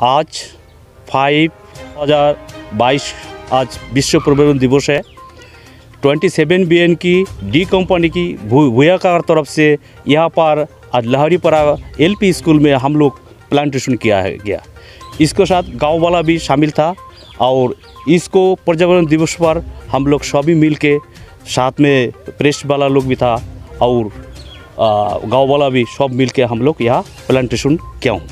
आज 5/2022 आज विश्व पर्यावरण दिवस है। 27 BN की डी कंपनी की भूया कार तरफ से यहाँ पर आज लहरीपरा LP स्कूल में हम लोग प्लांटेशन किया है गया। इसके साथ गांव वाला भी शामिल था और इसको पर्यावरण दिवस पर हम लोग सभी मिल के साथ में प्रेस वाला लोग भी था और गांव वाला भी सब मिल के हम लोग यहाँ प्लांटेशन किया हूँ।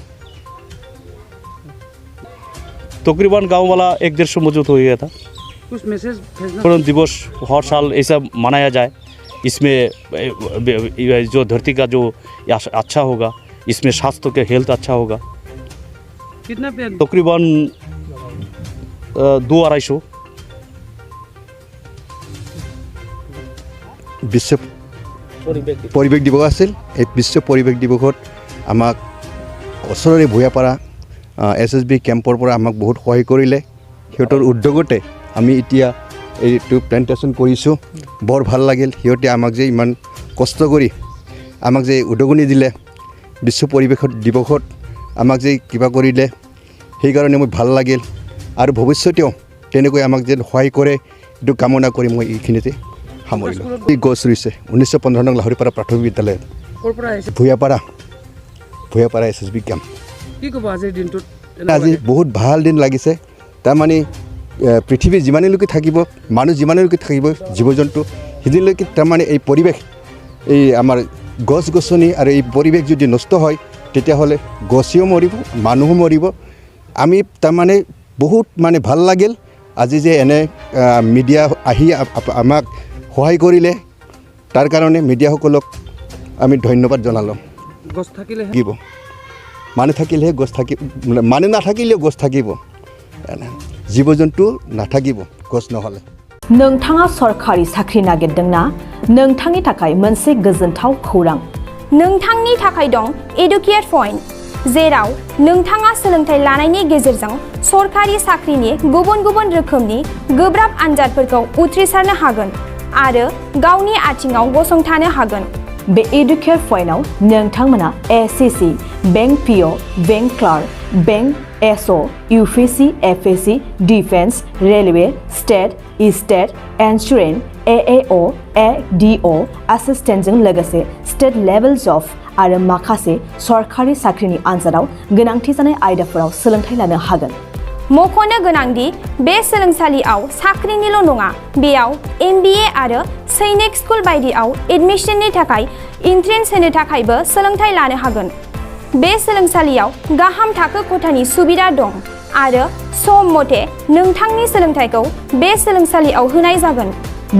तकरीबन गांव वाला 1-150 मौजूद हो गया था। कुछ मैसेज पर्यावरण दिवस हर साल ऐसा मनाया जाए, इसमें जो धरती का जो अच्छा होगा, इसमें स्वास्थ्य के हेल्थ अच्छा होगा। कितना पेड़? तकरीबन 200-250। বিশ্ব পৰিৱেশ দিৱস আছিল। এই বিশ্ব পৰিৱেশ দিৱসত আমাক ওচৰৰে ভূঞাপাৰা SSB কেম্পৰ পৰা আমাক বহুত সহায় কৰিলে। সিহঁতৰ উদ্যোগতে আমি এতিয়া এইটো প্লেণ্টেশ্যন কৰিছোঁ। বৰ ভাল লাগিল। সিহঁতে আমাক যে ইমান কষ্ট কৰি আমাক যে উদগনি দিলে, বিশ্ব পৰিৱেশ দিৱসত আমাক যে কিবা কৰিলে, সেইকাৰণে মোৰ ভাল লাগিল। আৰু ভৱিষ্যতেও তেনেকৈ আমাক যে সহায় কৰে এইটো কামনা কৰি মই এইখিনিতে সামৰিলোঁ। এই গছ ৰুইছে 1915 নং লাহৰীপাৰা প্ৰাথমিক বিদ্যালয়ত। Bhuyapara SSB camp. কি ক'ব আজিৰ দিনটোত? আজি বহুত ভাল দিন লাগিছে। তাৰমানে পৃথিৱী যিমানলৈকে থাকিব, মানুহ যিমানলৈকে থাকিব, জীৱ জন্তু সিদিনলৈকে তাৰমানে এই পৰিৱেশ, এই আমাৰ গছ গছনি আৰু এই পৰিৱেশ যদি নষ্ট হয় তেতিয়াহ'লে গছেও মৰিব, মানুহো মৰিব। আমি তাৰমানে বহুত মানে ভাল লাগিল আজি যে এনে মিডিয়া আহি আমাক সহায় কৰিলে, তাৰ কাৰণে মিডিয়াসকলক আমি ধন্যবাদ জনালোঁ। গছ থাকিলে থাকিব, মানুহ থাকিলেহে গছ থাকিব, মানুহ নাথাকিলেও গছ থাকিব, জীৱ জন্তু নাথাকিব গছ নহ'লে। नोंथाङा सरखारि साख्रि नागिरदोंना? नोंथांनि थाखाय मोनसे गोजोनथाव खौरां। नोंथांनि थाखाय दं एडुकेट पॉइन्ट, जेराव नोंथाङा सोलोंथाइ लानायनि गेजेरजों सरखारि साख्रिनि गुबुन गुबुन रोखोमनि गोब्राब आनजादफोरखौ उथ्रिसारनो हागोन आरो गावनि आथिङाव गसंथानो हागोन। बे एडुकेट पॉइन्टआव नोंथांमोना SSC, bank PO, bank clerk, bank SO, UPSC, FSC, defence, railway, state insurance, AAO, ADO एसिस्टेन्टजों लोगोसे स्टेट लेभेल जब आरो माखासे सरखारि साख्रिनि आनजादाव गोनांथि जानाय आयदाफोराव सोलोंथाइ लानो हागोन। मख'नो गोनांदि बे सोलोंसालियाव साख्रिनिल' नङा, बेयाव MBA आरो सैनिक स्कुल बायदियाव एडमिशननि थाखाय एन्ट्रेन्स होनो थाखायबो सोलोंथाइ लानो हागोन। बे सोलोंसालियाव गाहाम थाखो खथानि सुबिदा दं आरो सम मथे नोंथांनि सोलोंथाइखौ बे सोलोंसालियाव होनाय जागोन।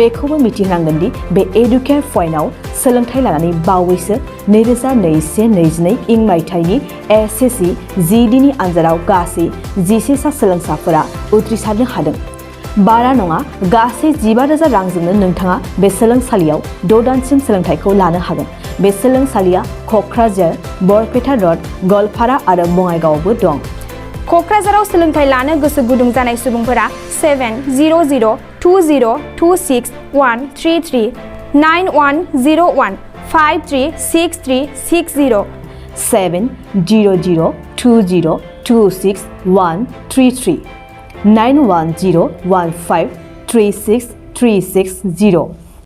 बेखौबो मिथिनांगोन दि बे एडुकेट पॉइन्टआव सोलोंथाइ लानानै बावैसो 2021-22 इं मायथाइनि SSC GDनि आनजादाव गासै 11 सा सोलोंसाफोरा उथ्रिसारनो हादों। बारा नङा, गासै 15,000 रांजोंनो नोंथाङा बे सोलोंसालियाव 6 दानसिम सोलोंथाइखौ लानो हागोन। बे सोलोंसालिया क'क्राझार, बरपेटा र'ड, गवालपारा आरो बङाइगावआवबो दं। क'क्राझाराव सोलोंथाइ लानो गोसो गुदुं जानाय सुबुंफोरा 70020263133 9101 536360 70020263133 9101536360